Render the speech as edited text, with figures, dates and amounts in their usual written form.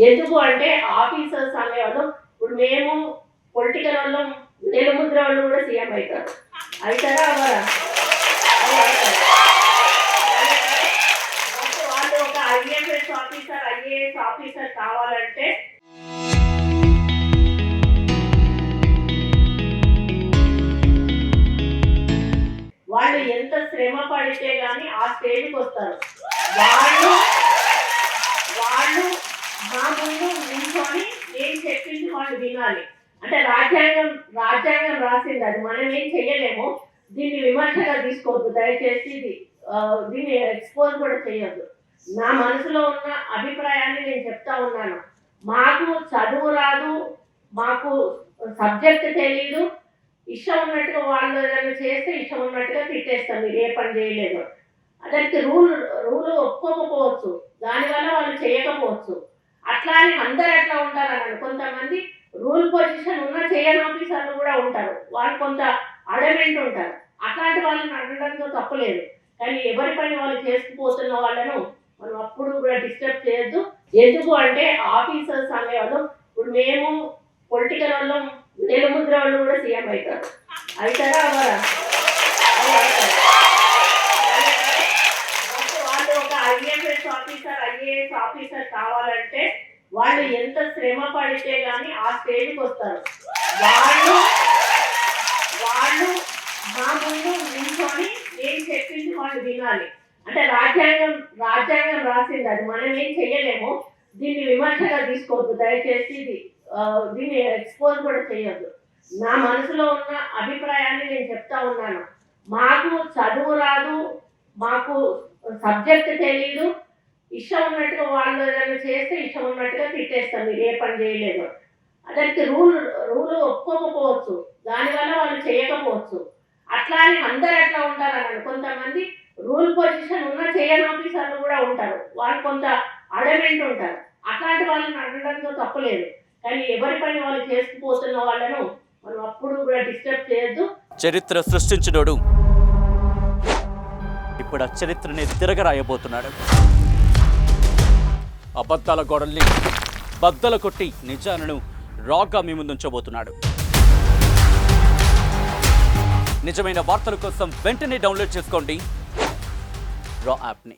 ఎందుకు అంటే ఆఫీసర్స్ అనేవాళ్ళు ఇప్పుడు మేము పొలిటికల్ వాళ్ళం, వెలుముద్ర వాళ్ళు కూడా సీఎం అవుతారు. అవుతారా అవ్వరా? వాళ్ళు ఒక ఐఏఎస్ ఆఫీసర్ కావాలంటే వాళ్ళు ఎంత శ్రమ పడితే కానీ ఆ స్టేజ్కి వస్తారు. వాళ్ళు మా ముందు నిల్చొని నేను చెప్పింది వాళ్ళు వినాలి. అంటే రాజ్యాంగం రాసింది, అది మనం ఏం చెయ్యలేము. దీన్ని విమర్శగా తీసుకోవద్దు దయచేసి, దీన్ని ఎక్స్పోజ్ కూడా చేయొద్దు. నా మనసులో ఉన్న అభిప్రాయాన్ని నేను చెప్తా ఉన్నాను. మాకు చదువు రాదు, మాకు సబ్జెక్ట్ తెలీదు, ఇష్టం ఉన్నట్టుగా వాళ్ళు ఏదైనా చేస్తే ఇష్టం ఉన్నట్టుగా తిట్టేస్తాం, మీరు ఏ పని చేయలేదు. దానికి రూలు ఒప్పుకోకపోవచ్చు, దానివల్ల వాళ్ళు చేయకపోవచ్చు. అట్లా అని అందరు అట్లా ఉంటారన్నాడు. కొంతమంది రూల్ పొజిషన్ ఉన్న చేయని ఆఫీసర్లు కూడా ఉంటారు, వాళ్ళు కొంత అడమెంట్ ఉంటారు. అట్లాంటి వాళ్ళని అడగడంతో తప్పలేదు, కానీ ఎవరి పని వాళ్ళు చేసుకుపోతున్న వాళ్ళను మనం అప్పుడు కూడా డిస్టర్బ్ చేయొద్దు. ఎందుకు అంటే ఆఫీసర్స్ అనేవాళ్ళు ఇప్పుడు మేము పొలిటికల్ వాళ్ళం, వెలుముద్ర వాళ్ళు కూడా సీఎం అవుతారు. అవుతారా అవ్వరా? వాళ్ళు ఒక ఐఏఎస్ ఆఫీసర్ కావాలంటే వాళ్ళు ఎంత శ్రమ పడితే కానీ ఆ స్టేజ్కి వస్తారు. వాళ్ళు మా ముందు నిల్చొని నేను చెప్పింది వాళ్ళు వినాలి. అంటే రాజ్యాంగం రాసింది, అది మనం ఏం చెయ్యలేము. దీన్ని విమర్శగా తీసుకోవద్దు దయచేసి, దీన్ని ఎక్స్పోజ్ కూడా చేయొద్దు. నా మనసులో ఉన్న అభిప్రాయాన్ని నేను చెప్తా ఉన్నాను. మాకు చదువు రాదు, మాకు సబ్జెక్ట్ తెలీదు, ఇష్టం ఉన్నట్టుగా వాళ్ళు ఏదైనా చేస్తే ఇష్టం ఉన్నట్టుగా తిట్టేస్తాం, మీరు ఏ పని చేయలేదు. దానికి రూలు ఒప్పుకోకపోవచ్చు, దానివల్ల వాళ్ళు చేయకపోవచ్చు. అట్లా అని అందరు అట్లా ఉంటారన్నాడు. కొంతమంది రూల్ పొజిషన్ ఉన్న చేయని ఆఫీసర్లు కూడా ఉంటారు, వాళ్ళు కొంత అడమెంట్ ఉంటారు. అట్లాంటి వాళ్ళని అడగడంతో తప్పలేదు, కానీ ఎవరి పని వాళ్ళు చేసుకుపోతున్న వాళ్ళను మనం అప్పుడు కూడా డిస్టర్బ్ చేయొద్దు. చరిత్ర సృష్టించినోడు ఇప్పుడు ఆ చరిత్రని తిరగరాయబోతున్నాడు. అబద్ధాల గోడల్ని బద్దలు కొట్టి నిజాలను రాగా మీ ముందుంచబోతున్నాడు. నిజమైన వార్తల కోసం వెంటనే డౌన్లోడ్ చేసుకోండి రా యాప్ని.